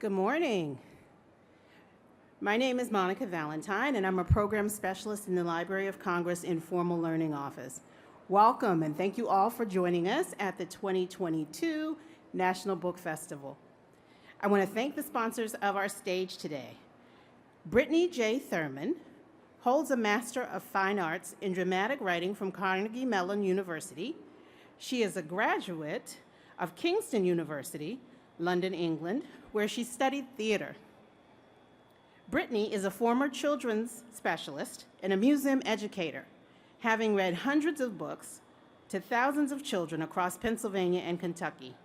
Good morning. My name is Monica Valentine, and I'm a program specialist in the Library of Congress Informal Learning Office. Welcome, and thank you all for joining us at the 2022 National Book Festival. I want to thank the sponsors of our stage today. Brittany J. Thurman holds a Master of Fine Arts in Dramatic Writing from Carnegie Mellon University. She is a graduate of Kingston University, London, England, where she studied theater. Brittany is a former children's specialist and a museum educator, having read hundreds of books to thousands of children across Pennsylvania and Kentucky.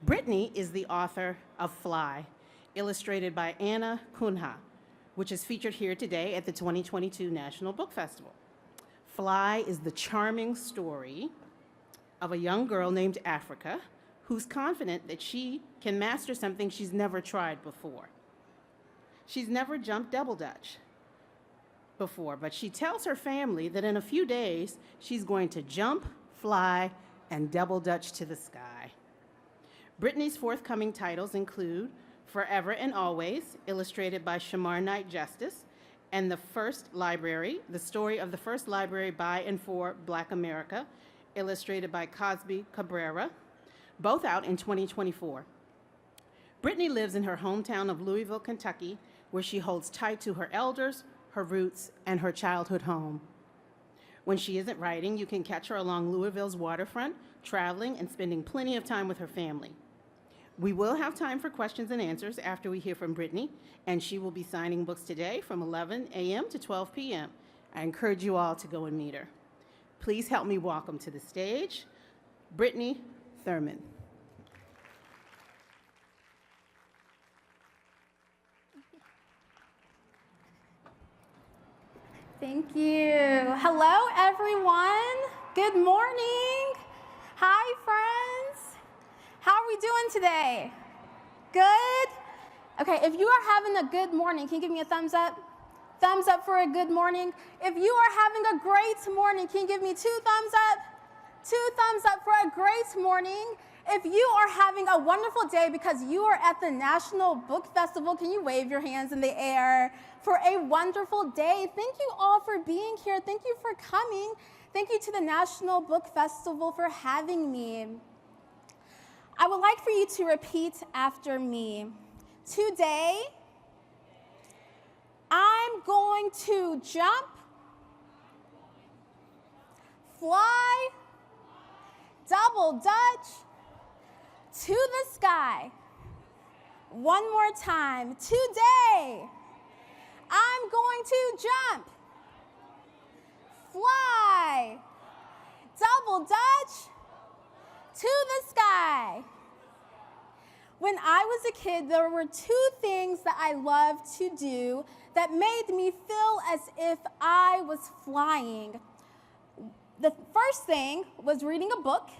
Brittany is the author of Fly, illustrated by Anna Cunha, which is featured here today at the 2022 National Book Festival. Fly is the charming story of a young girl named Africa who's confident that she can master something she's never tried before. She's never jumped double dutch before, but she tells her family that in a few days, she's going to jump, fly, and double dutch to the sky. Brittany's forthcoming titles include Forever and Always, illustrated by Shamar Knight Justice, and The First Library, the story of the first library by and for Black America, illustrated by Cosby Cabrera, both out in 2024. Brittany lives in her hometown of Louisville, Kentucky, where she holds tight to her elders, her roots, and her childhood home. When she isn't writing, you can catch her along Louisville's waterfront, traveling and spending plenty of time with her family. We will have time for questions and answers after we hear from Brittany, and she will be signing books today from 11 a.m. to 12 p.m. I encourage you all to go and meet her. Please help me welcome to the stage, Brittany Thurman. Thank you. Hello, everyone. Good morning. Hi, friends. How are we doing today? Good? Okay, if you are having a good morning, can you give me a thumbs up? Thumbs up for a good morning. If you are having a great morning, can you give me 2 thumbs up? 2 thumbs up for a great morning. If you are having a wonderful day because you are at the National Book Festival, can you wave your hands in the air for a wonderful day? Thank you all for being here. Thank you for coming. Thank you to the National Book Festival for having me. I would like for you to repeat after me. Today, I'm going to jump, fly, double dutch to the sky. One more time. Today, I'm going to jump, fly, double dutch to the sky. When I was a kid, there were 2 things that I loved to do that made me feel as if I was flying. The first thing was reading a book,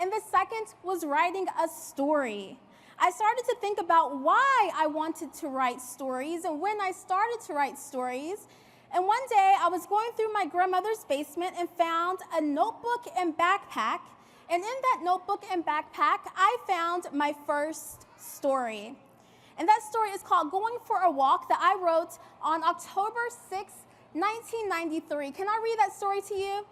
and the second was writing a story. I started to think about why I wanted to write stories and when I started to write stories. And one day I was going through my grandmother's basement and found a notebook and backpack. And in that notebook and backpack, I found my first story. And that story is called Going for a Walk, that I wrote on October 6, 1993. Can I read that story to you?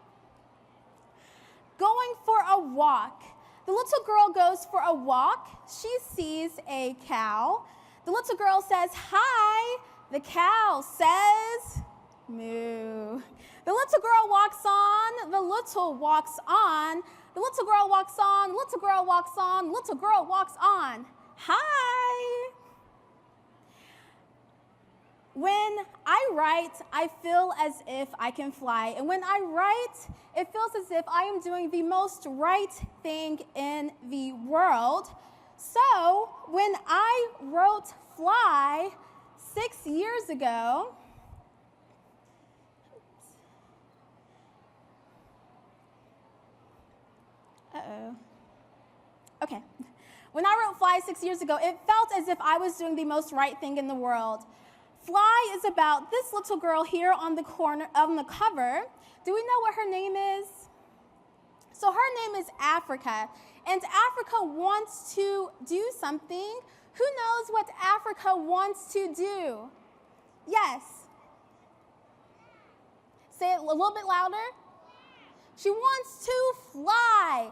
Going for a walk. The little girl goes for a walk. She sees a cow. The little girl says, "Hi." The cow says, "Moo." The little girl walks on. The little walks on. The little girl walks on. Little girl walks on. Little girl walks on. Hi. When I write, I feel as if I can fly. And when I write, it feels as if I am doing the most right thing in the world. So when I wrote Fly 6 years ago, Okay. When I wrote Fly 6 years ago, it felt as if I was doing the most right thing in the world. Fly is about this little girl here on the cover. Do we know what her name is? So her name is Africa, and Africa wants to do something Who knows what Africa wants to do? Yes. Say it a little bit louder. She wants to fly.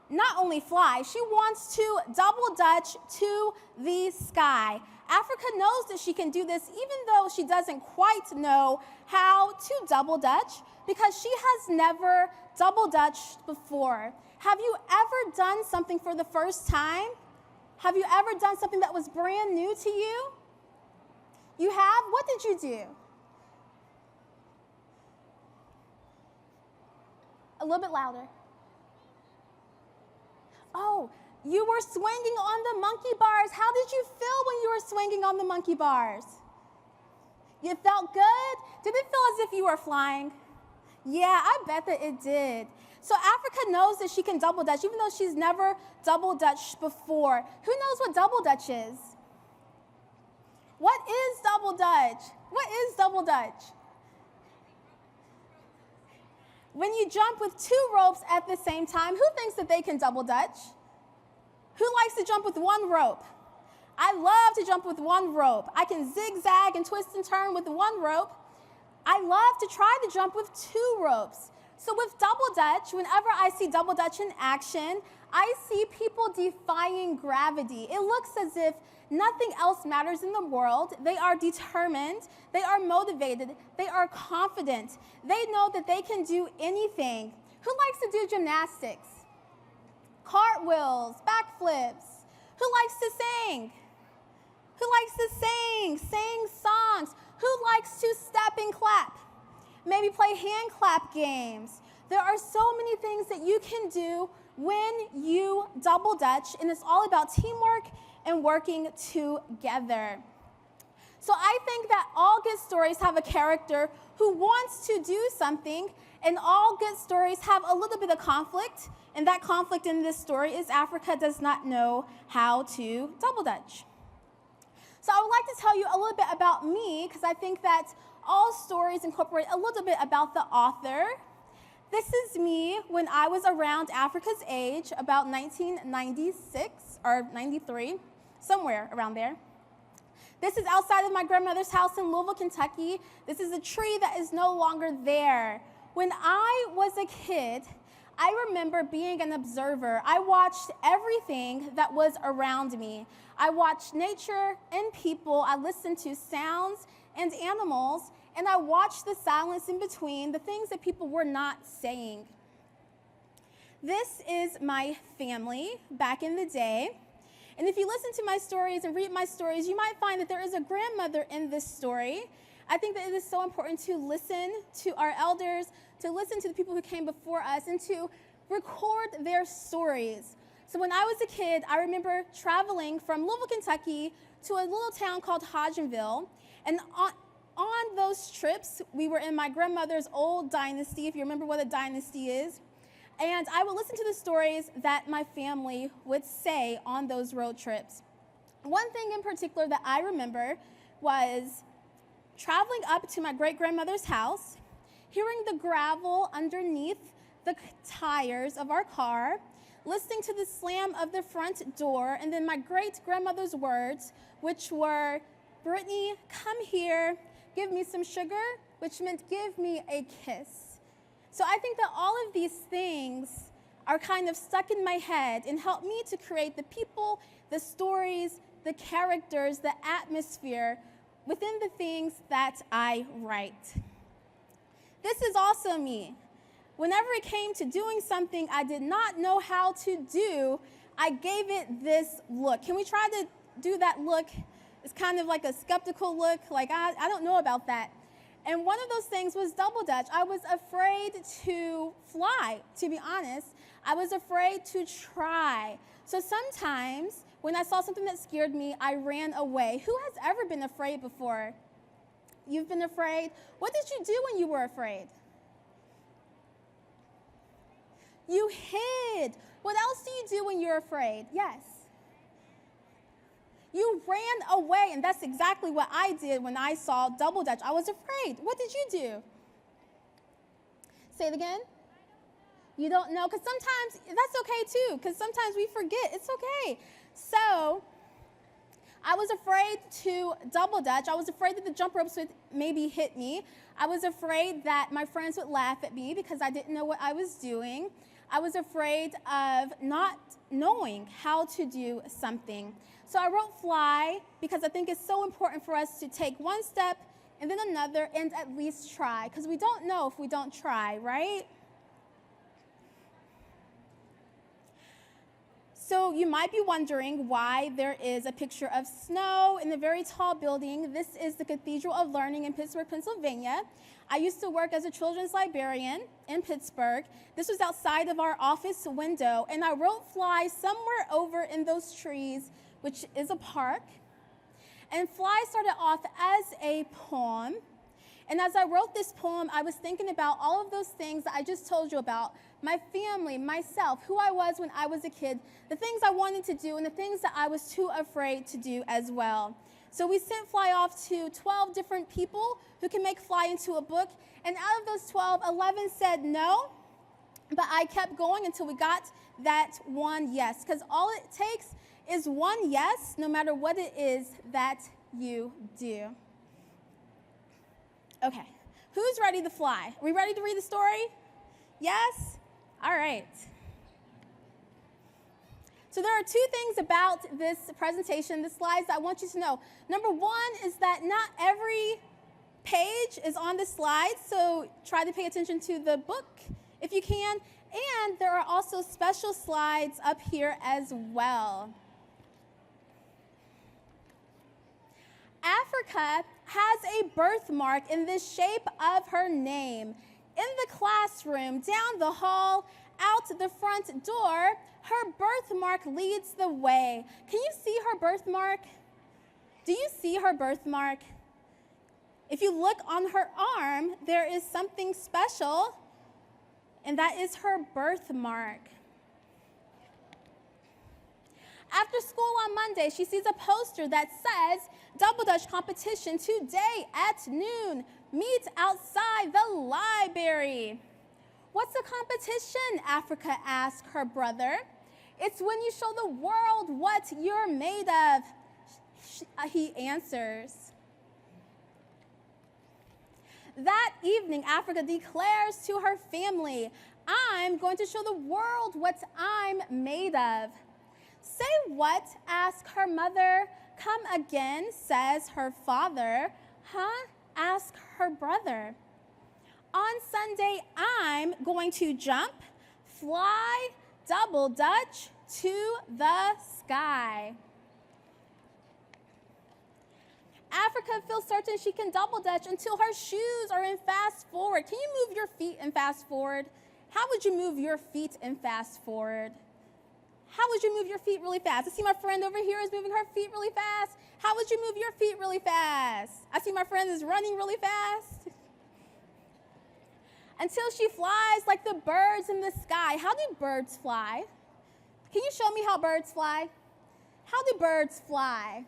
Not only fly, she wants to double dutch to the sky. Africa knows that she can do this even though she doesn't quite know how to double dutch because she has never double dutched before. Have you ever done something for the first time? Have you ever done something that was brand new to you? You have? What did you do? A little bit louder. Oh, you were swinging on the monkey bars. How did you feel when you were swinging on the monkey bars? You felt good? Did it feel as if you were flying? Yeah, I bet that it did. So Africa knows that she can double dutch, even though she's never double dutched before. Who knows what double dutch is? What is double dutch? What is double dutch? When you jump with two ropes at the same time, who thinks that they can double dutch? Who likes to jump with one rope? I love to jump with one rope. I can zigzag and twist and turn with one rope. I love to try to jump with two ropes. So with double dutch, whenever I see double dutch in action, I see people defying gravity. It looks as if nothing else matters in the world. They are determined, they are motivated, they are confident. They know that they can do anything. Who likes to do gymnastics? Cartwheels, backflips. Who likes to sing? Who likes to sing songs? Who likes to step and clap? Maybe play hand clap games. There are so many things that you can do when you double dutch, and it's all about teamwork and working together. So I think that all good stories have a character who wants to do something, and all good stories have a little bit of conflict, and that conflict in this story is Africa does not know how to double dutch. So I would like to tell you a little bit about me, because I think that all stories incorporate a little bit about the author. This is me when I was around Africa's age, about 1996 or 93, somewhere around there. This is outside of my grandmother's house in Louisville, Kentucky. This is a tree that is no longer there. When I was a kid, I remember being an observer. I watched everything that was around me. I watched nature and people. I listened to sounds and animals, and I watched the silence in between, the things that people were not saying. This is my family back in the day. And if you listen to my stories and read my stories, you might find that there is a grandmother in this story. I think that it is so important to listen to our elders, to listen to the people who came before us, and to record their stories. So when I was a kid, I remember traveling from Louisville, Kentucky to a little town called Hodgenville. And on those trips, we were in my grandmother's old dynasty, if you remember what a dynasty is. And I would listen to the stories that my family would say on those road trips. One thing in particular that I remember was traveling up to my great-grandmother's house, hearing the gravel underneath the tires of our car, listening to the slam of the front door, and then my great-grandmother's words, which were, "Brittany, come here, give me some sugar," which meant give me a kiss. So I think that all of these things are kind of stuck in my head and help me to create the people, the stories, the characters, the atmosphere within the things that I write. This is also me. Whenever it came to doing something I did not know how to do, I gave it this look. Can we try to do that look? It's kind of like a skeptical look, like I don't know about that. And one of those things was double dutch. I was afraid to fly, to be honest. I was afraid to try. So sometimes when I saw something that scared me, I ran away. Who has ever been afraid before? You've been afraid? What did you do when you were afraid? You hid. What else do you do when you're afraid? Yes. You ran away, and that's exactly what I did when I saw double dutch. I was afraid. What did you do? Say it again. You don't know? Because sometimes, that's okay too, because sometimes we forget. It's okay. So, I was afraid to double dutch. I was afraid that the jump ropes would maybe hit me. I was afraid that my friends would laugh at me because I didn't know what I was doing. I was afraid of not knowing how to do something. So I wrote fly because I think it's so important for us to take one step and then another and at least try, because we don't know if we don't try, right? So you might be wondering why there is a picture of snow in the very tall building. This is the Cathedral of Learning in Pittsburgh, Pennsylvania. I used to work as a children's librarian in Pittsburgh. This was outside of our office window, and I wrote fly somewhere over in those trees, which is a park. And fly started off as a poem. And as I wrote this poem, I was thinking about all of those things that I just told you about. My family, myself, who I was when I was a kid, the things I wanted to do, and the things that I was too afraid to do as well. So we sent fly off to 12 different people who can make fly into a book. And out of those 12, 11 said no. But I kept going until we got that one yes. Because all it takes is one yes, no matter what it is that you do. Okay, who's ready to fly? Are we ready to read the story? Yes? All right. So there are two things about this presentation, the slides, that I want you to know. Number one is that not every page is on the slides, so try to pay attention to the book if you can. And there are also special slides up here as well. Africa has a birthmark in the shape of her name. In the classroom, down the hall, out the front door, her birthmark leads the way. Can you see her birthmark? Do you see her birthmark? If you look on her arm, there is something special, and that is her birthmark. After school on Monday, she sees a poster that says, Double Dutch competition today at noon. Meet outside the library. What's the competition? Africa asked her brother. It's when you show the world what you're made of, he answers. That evening, Africa declares to her family, I'm going to show the world what I'm made of. Say what? Asked her mother. Come again, says her father. Huh? Asked her brother. On Sunday, I'm going to jump, fly, double dutch to the sky. Africa feels certain she can double dutch until her shoes are in fast forward. Can you move your feet in fast forward? How would you move your feet in fast forward? How would you move your feet really fast? I see my friend over here is moving her feet really fast. How would you move your feet really fast? I see my friend is running really fast. Until she flies like the birds in the sky. How do birds fly? Can you show me how birds fly? How do birds fly?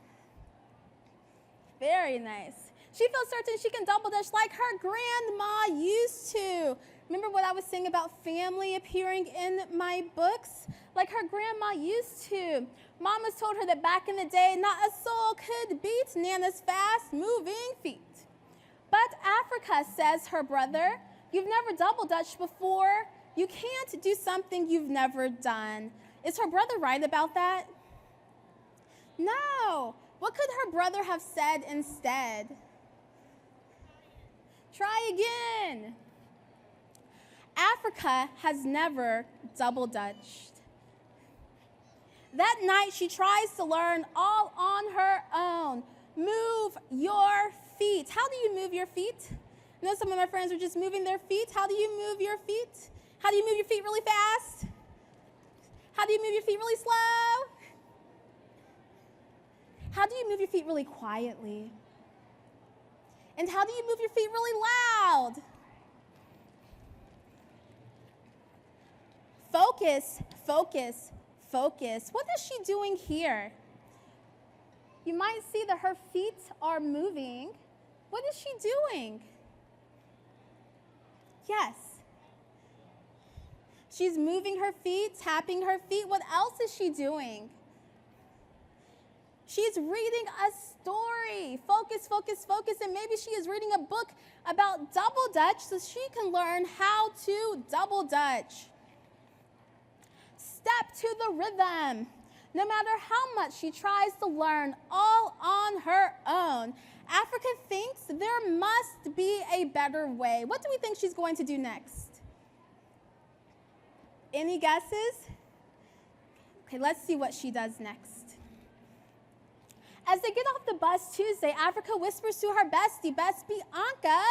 Very nice. She feels certain she can double dutch like her grandma used to. Remember what I was saying about family appearing in my books? Like her grandma used to. Mamas told her that back in the day, not a soul could beat Nana's fast-moving feet. But Africa, says her brother, you've never double dutched before. You can't do something you've never done. Is her brother right about that? No. What could her brother have said instead? Try again. Africa has never double dutched. That night, she tries to learn all on her own. Move your feet. How do you move your feet? I know some of my friends are just moving their feet. How do you move your feet? How do you move your feet really fast? How do you move your feet really slow? How do you move your feet really quietly? And how do you move your feet really loud? Focus, focus, focus. What is she doing here? You might see that her feet are moving. What is she doing? Yes. She's moving her feet, tapping her feet. What else is she doing? She's reading a story. Focus, focus, focus. And maybe she is reading a book about double dutch so she can learn how to double dutch. Step to the rhythm. No matter how much she tries to learn all on her own, Africa thinks there must be a better way. What do we think she's going to do next? Any guesses? Okay, let's see what she does next. As they get off the bus Tuesday, Africa whispers to her bestie, Bianca,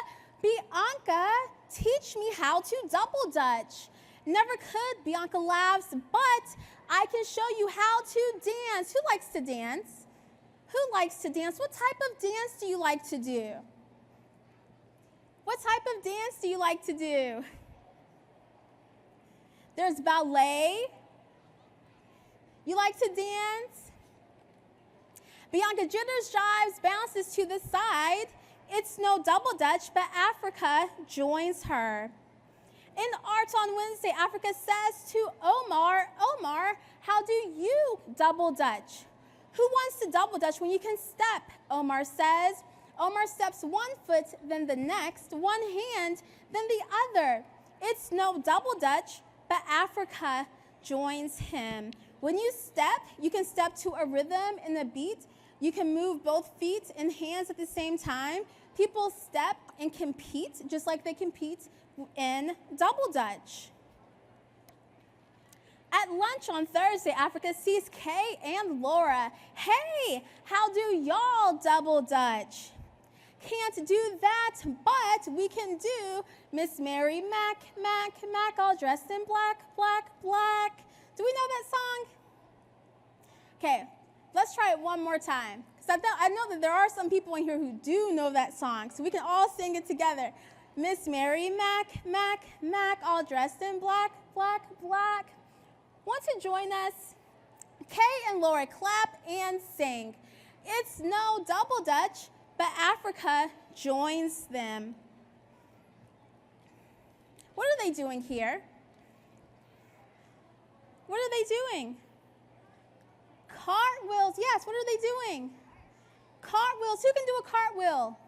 Bianca, teach me how to double dutch. Never could, Bianca laughs, but I can show you how to dance. Who likes to dance? Who likes to dance? What type of dance do you like to do? What type of dance do you like to do? There's ballet. You like to dance? Bianca jitters, jives, bounces to the side. It's no double dutch, but Africa joins her. In Art on Wednesday, Africa says to Omar, Omar, how do you double dutch? Who wants to double dutch when you can step? Omar says. Omar steps one foot, then the next, one hand, then the other. It's no double dutch, but Africa joins him. When you step, you can step to a rhythm and a beat. You can move both feet and hands at the same time. People step and compete just like they compete in double dutch. At lunch on Thursday, Africa sees Kay and Laura. Hey, how do y'all double dutch? Can't do that, but we can do Miss Mary Mac, Mac, Mac, all dressed in black, black, black. Do we know that song? Okay, let's try it one more time. Because I know that there are some people in here who do know that song, so we can all sing it together. Miss Mary Mac, Mac, Mac, all dressed in black, black, black. Want to join us? Kay and Laura clap and sing. It's no double dutch, but Africa joins them. What are they doing here? What are they doing? Cartwheels, yes, what are they doing? Cartwheels, who can do a cartwheel?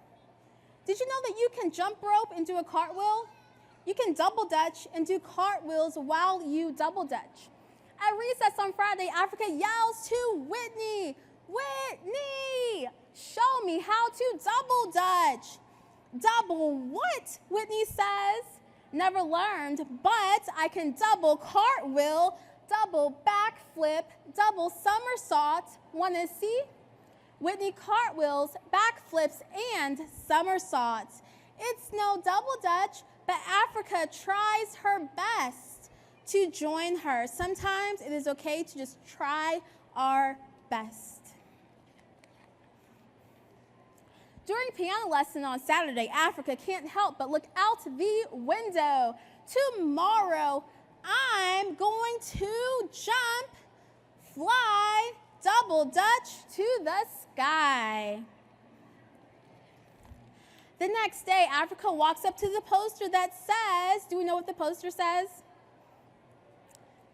Did you know that you can jump rope and do a cartwheel? You can double dutch and do cartwheels while you double dutch. At recess on Friday, Africa yells to Whitney, Whitney, show me how to double dutch. Double what? Whitney says. Never learned, but I can double cartwheel, double backflip, double somersault. Want to see? Whitney cartwheels, backflips, and somersaults. It's no double dutch, but Africa tries her best to join her. Sometimes it is okay to just try our best. During piano lesson on Saturday, Africa can't help but look out the window. Tomorrow, I'm going to jump, fly, double dutch to the sky. The next day, Africa walks up to the poster that says, do we know what the poster says?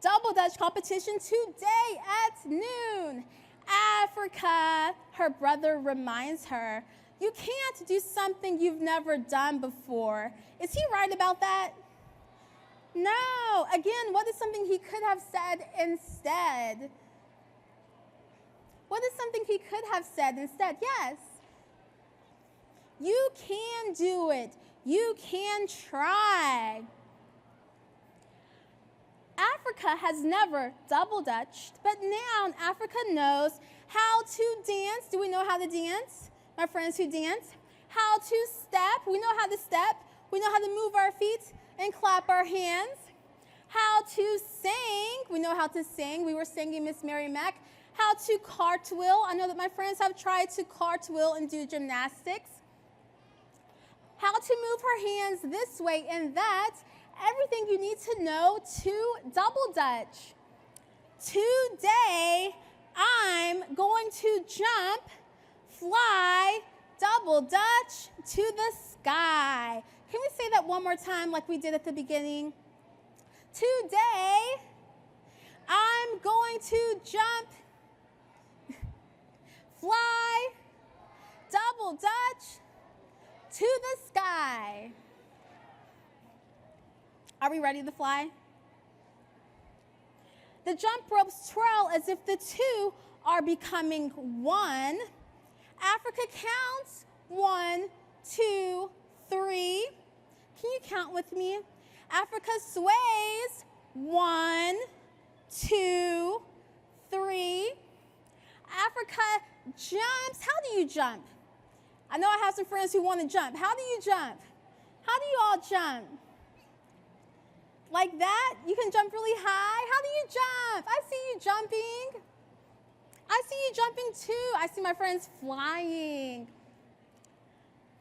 Double dutch competition today at noon. Africa, her brother reminds her, you can't do something you've never done before. Is he right about that? No. Again, what is something he could have said instead? What is something he could have said instead? Yes. You can do it. You can try. Africa has never double dutched, but now Africa knows how to dance. Do we know how to dance? My friends who dance. How to step. We know how to step. We know how to move our feet and clap our hands. How to sing. We know how to sing. We were singing Miss Mary Mac. How to cartwheel. I know that my friends have tried to cartwheel and do gymnastics. How to move her hands this way and that. Everything you need to know to double dutch. Today, I'm going to jump, fly, double dutch to the sky. Can we say that one more time like we did at the beginning? Today, I'm going to jump, fly, double dutch, to the sky. Are we ready to fly? The jump ropes twirl as if the two are becoming one. Africa counts 1, 2, 3. Can you count with me? Africa sways 1, 2, 3. Africa jumps. How do you jump? I know I have some friends who want to jump. How do you jump? How do you all jump? Like that? You can jump really high? How do you jump? I see you jumping. I see you jumping too. I see my friends flying.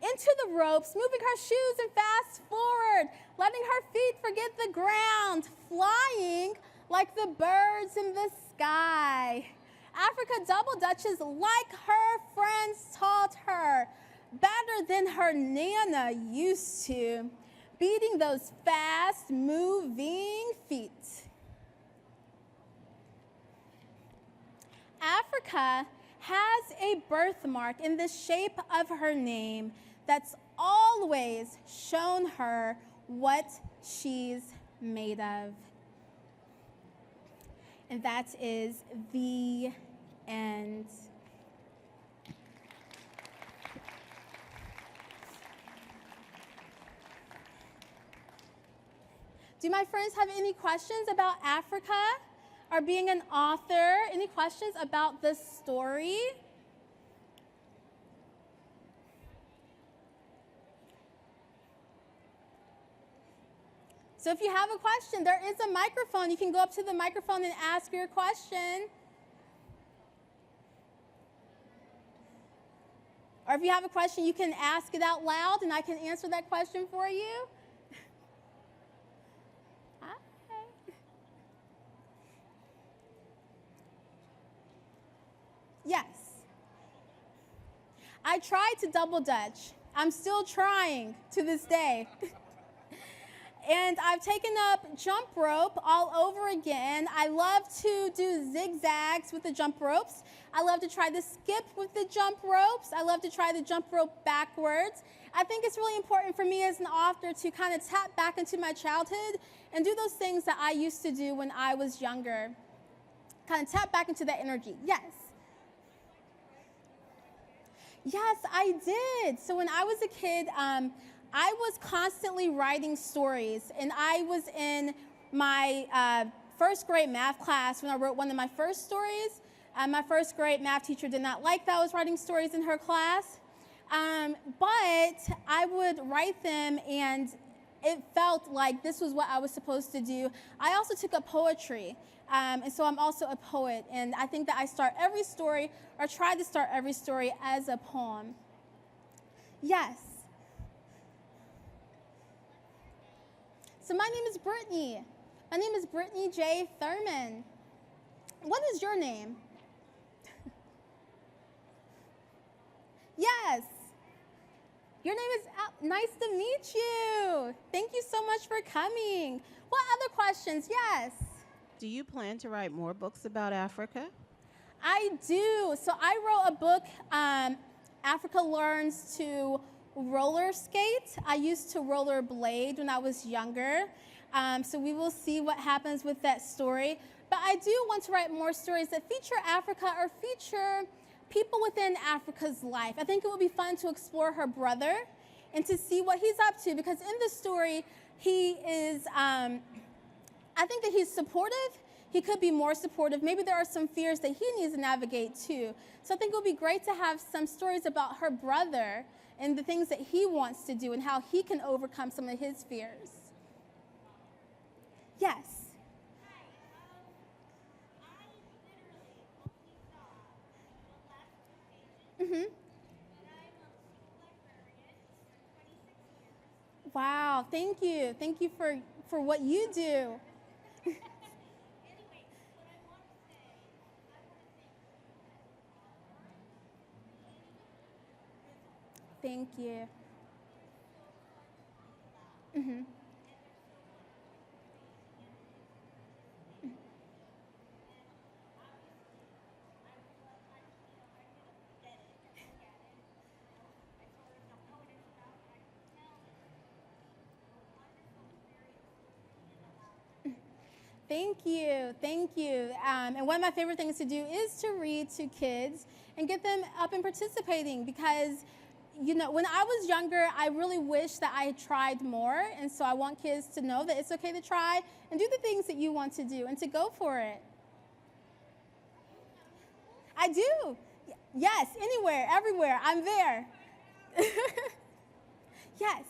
Into the ropes, moving her shoes and fast forward, letting her feet forget the ground, flying like the birds in the sky. Africa double dutches like her friends taught her, better than her Nana used to, beating those fast-moving feet. Africa has a birthmark in the shape of her name that's always shown her what she's made of. And that is the end. Do my friends have any questions about Africa or being an author? Any questions about the story? So if you have a question, there is a microphone. You can go up to the microphone and ask your question. Or if you have a question, you can ask it out loud and I can answer that question for you. Yes. I tried to double dutch. I'm still trying to this day. And I've taken up jump rope all over again. I love to do zigzags with the jump ropes. I love to try to skip with the jump ropes. I love to try the jump rope backwards. I think it's really important for me as an author to kind of tap back into my childhood and do those things that I used to do when I was younger. Kind of tap back into that energy. Yes. Yes, I did. So when I was a kid, I was constantly writing stories, and I was in my first grade math class when I wrote one of my first stories. My first grade math teacher did not like that I was writing stories in her class, but I would write them, and it felt like this was what I was supposed to do. I also took up poetry, and so I'm also a poet, and I think that I start every story, or try to start every story, as a poem. Yes. So my name is Brittany. My name is Brittany J. Thurman. What is your name? Yes. Your name is, nice to meet you. Thank you so much for coming. What other questions? Yes. Do you plan to write more books about Africa? I do. So I wrote a book, Africa Learns to Roller Skate. I used to rollerblade when I was younger. So we will see what happens with that story. But I do want to write more stories that feature Africa or feature people within Africa's life. I think it would be fun to explore her brother and to see what he's up to, because in the story, he is, I think that he's supportive. He could be more supportive. Maybe there are some fears that he needs to navigate too. So I think it would be great to have some stories about her brother and the things that he wants to do and how he can overcome some of his fears. Yes. Mm-hmm. Wow, thank you. Thank you for what you do. Thank you. Mm-hmm. Thank you. Thank you. And one of my favorite things to do is to read to kids and get them up and participating because, you know, when I was younger, I really wish that I had tried more. And so I want kids to know that it's okay to try and do the things that you want to do and to go for it. I do. Yes, anywhere, everywhere. I'm there. Yes.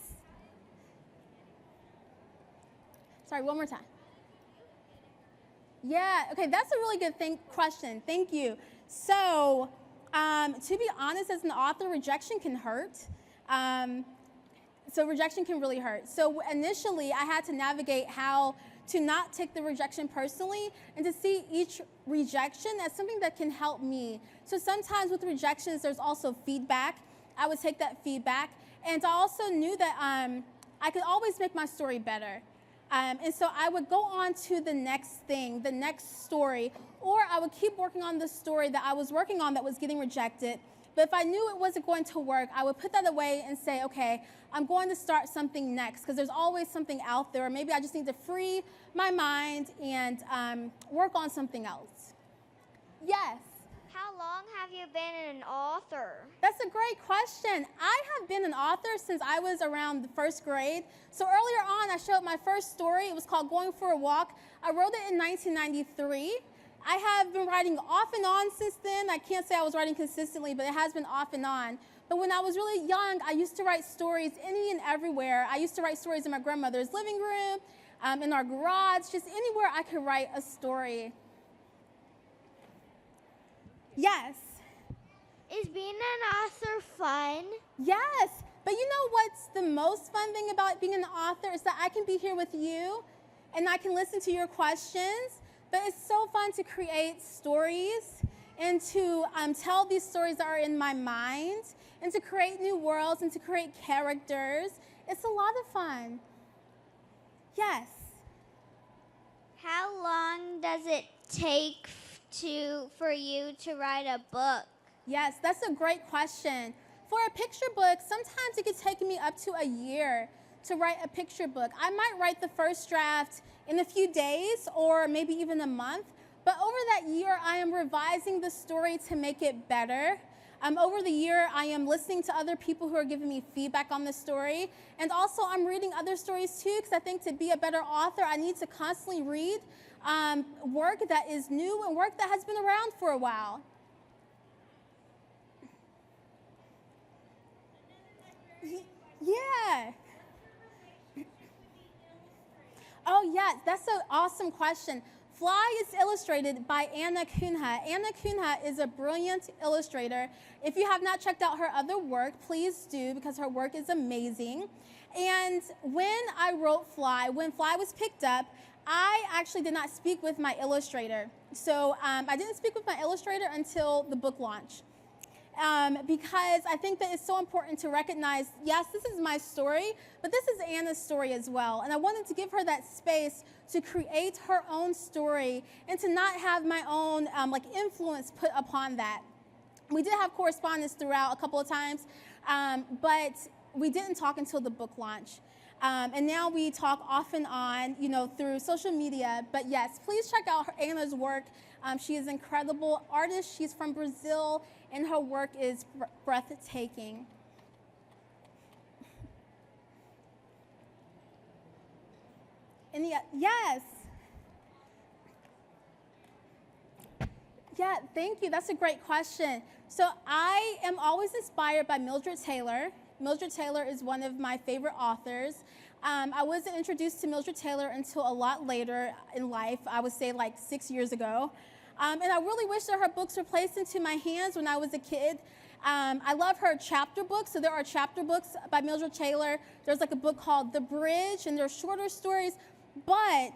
Sorry, one more time. Yeah, okay, that's a really good question. Thank you. So, to be honest, as an author, rejection can hurt. So rejection can really hurt. So initially, I had to navigate how to not take the rejection personally and to see each rejection as something that can help me. So sometimes with rejections, there's also feedback. I would take that feedback. And I also knew that I could always make my story better. And so I would go on to the next thing, the next story, or I would keep working on the story that I was working on that was getting rejected. But if I knew it wasn't going to work, I would put that away and say, okay, I'm going to start something next because there's always something out there. Or maybe I just need to free my mind and work on something else. Yes. How long have you been an author? That's a great question. I have been an author since I was around the first grade. So earlier on, I showed my first story. It was called Going for a Walk. I wrote it in 1993. I have been writing off and on since then. I can't say I was writing consistently, but it has been off and on. But when I was really young, I used to write stories any and everywhere. I used to write stories in my grandmother's living room, in our garage, just anywhere I could write a story. Yes. Is being an author fun? Yes. But you know what's the most fun thing about being an author is that I can be here with you and I can listen to your questions. But it's so fun to create stories and to tell these stories that are in my mind and to create new worlds and to create characters. It's a lot of fun. Yes. How long does it take for you to write a book? Yes, that's a great question. For a picture book, sometimes it could take me up to a year to write a picture book. I might write the first draft in a few days or maybe even a month, but over that year, I am revising the story to make it better. Over the year, I am listening to other people who are giving me feedback on the story, and also I'm reading other stories too, because I think to be a better author, I need to constantly read work that is new and work that has been around for a while. Yeah. Oh, yeah, that's an awesome question. Fly is illustrated by Anna Cunha. Anna Cunha is a brilliant illustrator. If you have not checked out her other work, please do because her work is amazing. And when I wrote Fly, when Fly was picked up, I actually did not speak with my illustrator. So I didn't speak with my illustrator until the book launch. Because I think that it's so important to recognize, yes, this is my story, but this is Anna's story as well. And I wanted to give her that space to create her own story and to not have my own influence put upon that. We did have correspondence throughout a couple of times, but we didn't talk until the book launch. And now we talk off and on, through social media. But yes, please check out Anna's work. She is an incredible artist. She's from Brazil, and her work is breathtaking. And yes. Yeah, thank you. That's a great question. So I am always inspired by Mildred Taylor. Mildred Taylor is one of my favorite authors. I wasn't introduced to Mildred Taylor until a lot later in life, I would say like 6 years ago. And I really wish that her books were placed into my hands when I was a kid. I love her chapter books. So there are chapter books by Mildred Taylor. There's like a book called The Bridge, and they're shorter stories. But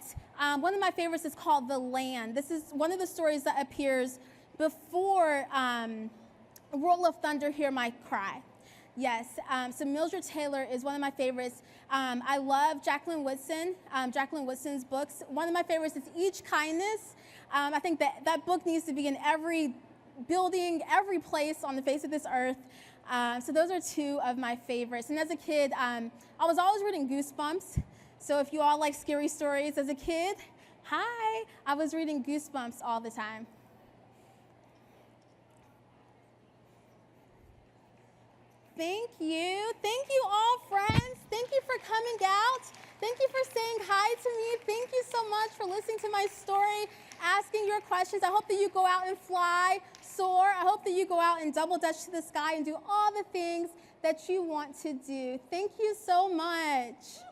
one of my favorites is called The Land. This is one of the stories that appears before Roll of Thunder, Hear My Cry. Yes, so Mildred Taylor is one of my favorites. I love Jacqueline Woodson, Jacqueline Woodson's books. One of my favorites is Each Kindness. I think that book needs to be in every building, every place on the face of this earth. So those are two of my favorites. And as a kid, I was always reading Goosebumps. So if you all like scary stories as a kid, Hi. I was reading Goosebumps all the time. Thank you. Thank you all, friends. Thank you for coming out. Thank you for saying hi to me. Thank you so much for listening to my story, asking your questions. I hope that you go out and fly, soar. I hope that you go out and double dutch to the sky and do all the things that you want to do. Thank you so much.